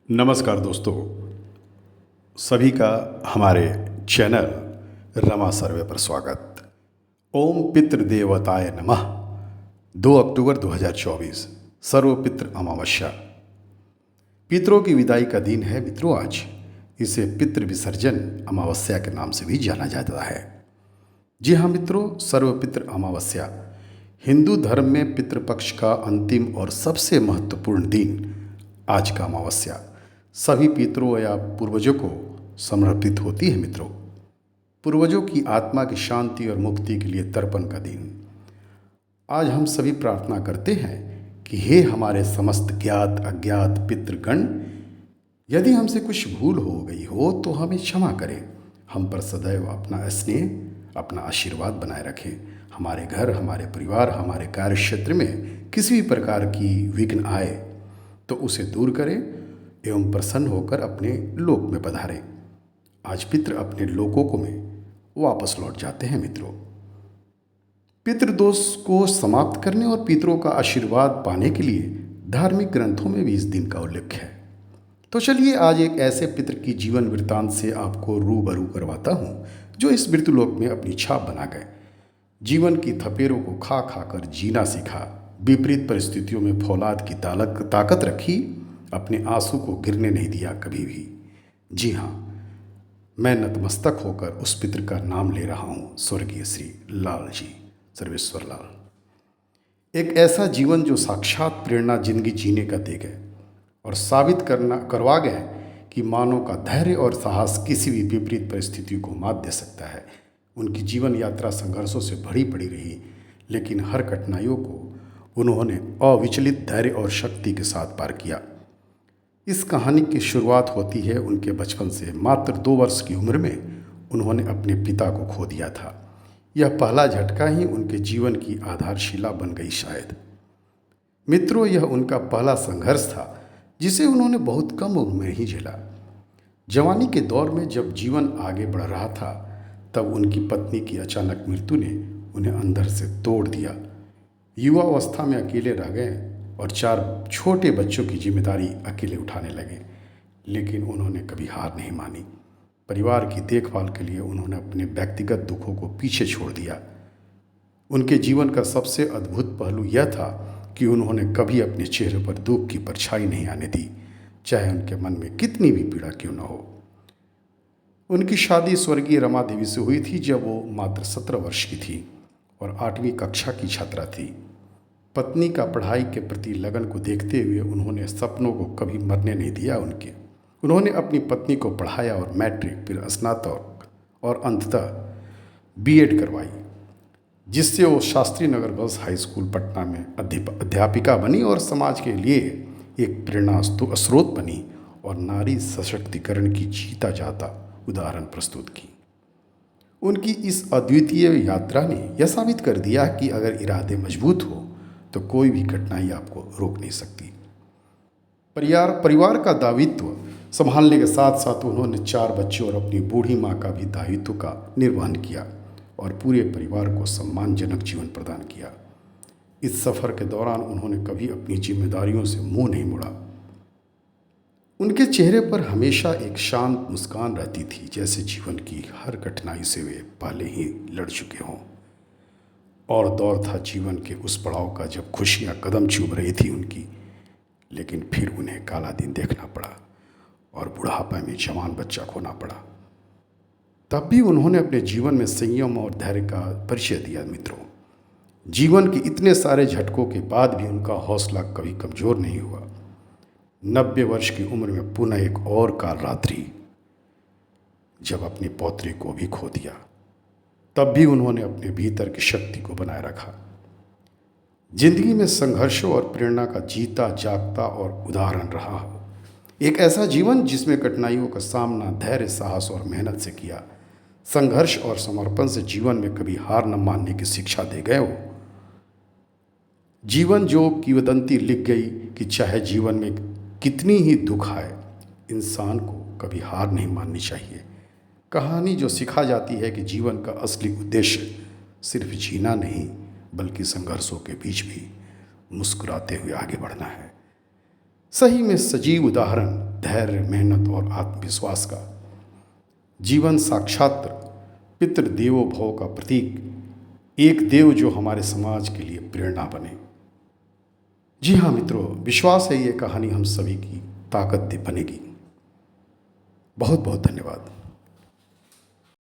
नमस्कार दोस्तों, सभी का हमारे चैनल रमा सर्वे पर स्वागत। ओम पितृदेवताय नमः। 2 अक्टूबर 2024 सर्व पितृ अमावस्या। पितरों की विदाई का दिन है मित्रों आज। इसे पितृ विसर्जन अमावस्या के नाम से भी जाना जाता है। जी हाँ मित्रों, सर्व पितृ अमावस्या हिंदू धर्म में पितृपक्ष का अंतिम और सबसे महत्वपूर्ण दिन आज का अमावस्या सभी पितरों या पूर्वजों को समर्पित होती है मित्रों। पूर्वजों की आत्मा की शांति और मुक्ति के लिए तर्पण का दिन। आज हम सभी प्रार्थना करते हैं कि हे हमारे समस्त ज्ञात अज्ञात पितृगण, यदि हमसे कुछ भूल हो गई हो तो हमें क्षमा करें। हम पर सदैव अपना स्नेह, अपना आशीर्वाद बनाए रखें। हमारे घर, हमारे परिवार, हमारे कार्य क्षेत्र में किसी भी प्रकार की विघ्न आए तो उसे दूर करें एवं प्रसन्न होकर अपने लोक में पधारें। आज पितृ अपने लोकों में वापस लौट जाते हैं मित्रों। पितृदोष को समाप्त करने और पितरों का आशीर्वाद पाने के लिए धार्मिक ग्रंथों में भी इस दिन का उल्लेख है। तो चलिए आज एक ऐसे पितृ की जीवन वृत्तांत से आपको रूबरू करवाता हूँ जो इस मृत्युलोक में अपनी छाप बना गए। जीवन की थपेरों को खा खा कर जीना सीखा, विपरीत परिस्थितियों में फौलाद की ताकत रखी, अपने आंसू को गिरने नहीं दिया कभी भी। जी हाँ, मैं नतमस्तक होकर उस पितृ का नाम ले रहा हूँ, स्वर्गीय श्री लाल जी, सर्वेश्वर लाल। एक ऐसा जीवन जो साक्षात प्रेरणा जिंदगी जीने का दे गए और साबित करवा गए कि मानव का धैर्य और साहस किसी भी विपरीत परिस्थितियों को मात दे सकता है। उनकी जीवन यात्रा संघर्षों से भरी पड़ी रही, लेकिन हर कठिनाइयों को उन्होंने अविचलित धैर्य और शक्ति के साथ पार किया। इस कहानी की शुरुआत होती है उनके बचपन से। मात्र 2 वर्ष की उम्र में उन्होंने अपने पिता को खो दिया था। यह पहला झटका ही उनके जीवन की आधारशिला बन गई शायद। मित्रों, यह उनका पहला संघर्ष था जिसे उन्होंने बहुत कम उम्र में ही झेला। जवानी के दौर में जब जीवन आगे बढ़ रहा था तब उनकी पत्नी की अचानक मृत्यु ने उन्हें अंदर से तोड़ दिया। युवा अवस्था में अकेले रह गए और 4 छोटे बच्चों की जिम्मेदारी अकेले उठाने लगे, लेकिन उन्होंने कभी हार नहीं मानी। परिवार की देखभाल के लिए उन्होंने अपने व्यक्तिगत दुखों को पीछे छोड़ दिया। उनके जीवन का सबसे अद्भुत पहलू यह था कि उन्होंने कभी अपने चेहरे पर दुख की परछाई नहीं आने दी, चाहे उनके मन में कितनी भी पीड़ा क्यों न हो। उनकी शादी स्वर्गीय रमा देवी से हुई थी जब वो मात्र 17 वर्ष की थी और 8वीं कक्षा की छात्रा थी। पत्नी का पढ़ाई के प्रति लगन को देखते हुए उन्होंने सपनों को कभी मरने नहीं दिया। उन्होंने अपनी पत्नी को पढ़ाया और मैट्रिक, फिर स्नातक और अंततः बीएड करवाई, जिससे वो Shastri Nagar girls high school Patna में अध्यापिका बनी और समाज के लिए एक प्रेरणा स्रोत बनी और नारी सशक्तिकरण की जीता जाता उदाहरण प्रस्तुत की। उनकी इस अद्वितीय यात्रा ने यह साबित कर दिया कि अगर इरादे मजबूत हो तो कोई भी कठिनाई आपको रोक नहीं सकती। परिवार का दायित्व संभालने के साथ साथ उन्होंने 4 बच्चों और अपनी बूढ़ी माँ का भी दायित्व का निर्वहन किया और पूरे परिवार को सम्मानजनक जीवन प्रदान किया। इस सफ़र के दौरान उन्होंने कभी अपनी जिम्मेदारियों से मुंह नहीं मोड़ा। उनके चेहरे पर हमेशा एक शांत मुस्कान रहती थी, जैसे जीवन की हर कठिनाई से वे पहले ही लड़ चुके हों। और दौर था जीवन के उस पड़ाव का जब खुशियां कदम चूम रही थी उनकी, लेकिन फिर उन्हें काला दिन देखना पड़ा और बुढ़ापे में जवान बच्चा खोना पड़ा। तब भी उन्होंने अपने जीवन में संयम और धैर्य का परिचय दिया। मित्रों, जीवन के इतने सारे झटकों के बाद भी उनका हौसला कभी कमज़ोर नहीं हुआ। 90 वर्ष की उम्र में पुनः एक और काल रात्रि जब अपनी पौत्री को भी खो दिया, तब भी उन्होंने अपने भीतर की शक्ति को बनाए रखा। जिंदगी में संघर्षों और प्रेरणा का जीता जागता और उदाहरण रहा हो। एक ऐसा जीवन जिसमें कठिनाइयों का सामना धैर्य, साहस और मेहनत से किया। संघर्ष और समर्पण से जीवन में कभी हार न मानने की शिक्षा दे गए हो। जीवन जो किंवदंती लिख गई कि चाहे जीवन में कितनी ही दुख आए, इंसान को कभी हार नहीं माननी चाहिए। कहानी जो सिखा जाती है कि जीवन का असली उद्देश्य सिर्फ जीना नहीं बल्कि संघर्षों के बीच भी मुस्कुराते हुए आगे बढ़ना है। सही में सजीव उदाहरण धैर्य, मेहनत और आत्मविश्वास का। जीवन साक्षात पितृदेवो भव का प्रतीक, एक देव जो हमारे समाज के लिए प्रेरणा बने। जी हाँ मित्रों, विश्वास है ये कहानी हम सभी की ताकत बनेगी। बहुत बहुत धन्यवाद।